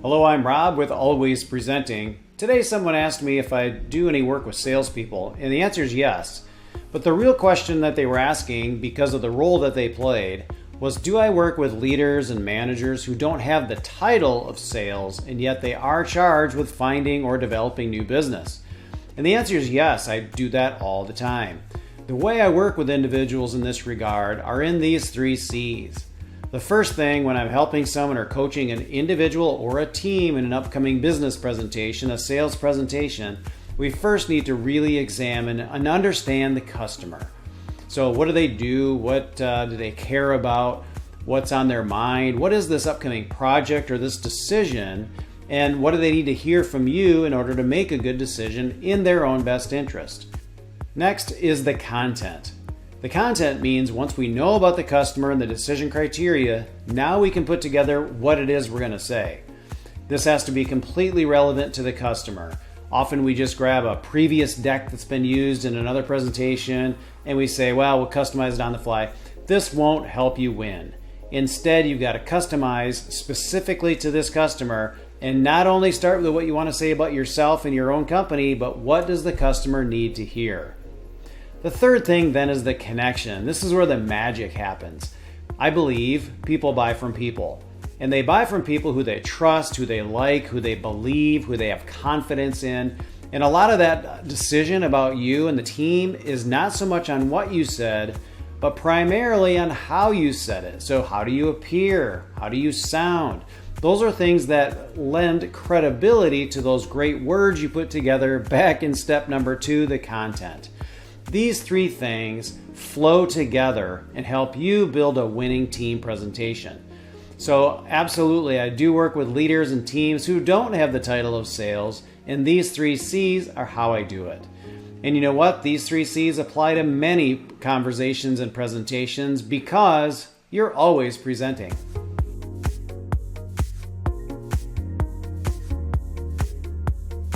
Hello, I'm Rob with Always Presenting. Today someone asked me if I do any work with salespeople, and the answer is yes. But the real question that they were asking, because of the role that they played, was do I work with leaders and managers who don't have the title of sales, and yet they are charged with finding or developing new business? And the answer is yes, I do that all the time. The way I work with individuals in this regard are in these 3 C's. The first thing when I'm helping someone or coaching an individual or a team in an upcoming business presentation, a sales presentation, we first need to really examine and understand the customer. So what do they do? What do they care about? What's on their mind? What is this upcoming project or this decision? And what do they need to hear from you in order to make a good decision in their own best interest? Next is the content. The content means once we know about the customer and the decision criteria, now we can put together what it is we're going to say. This has to be completely relevant to the customer. Often we just grab a previous deck that's been used in another presentation and we say, well, we'll customize it on the fly. This won't help you win. Instead, you've got to customize specifically to this customer and not only start with what you want to say about yourself and your own company, but what does the customer need to hear? The third thing then is the connection. This is where the magic happens. I believe people buy from people. And they buy from people who they trust, who they like, who they believe, who they have confidence in. And a lot of that decision about you and the team is not so much on what you said, but primarily on how you said it. So how do you appear? How do you sound? Those are things that lend credibility to those great words you put together back in step number 2, the content. These 3 things flow together and help you build a winning team presentation. So absolutely, I do work with leaders and teams who don't have the title of sales, and these 3 C's are how I do it. And you know what? These 3 C's apply to many conversations and presentations because you're always presenting.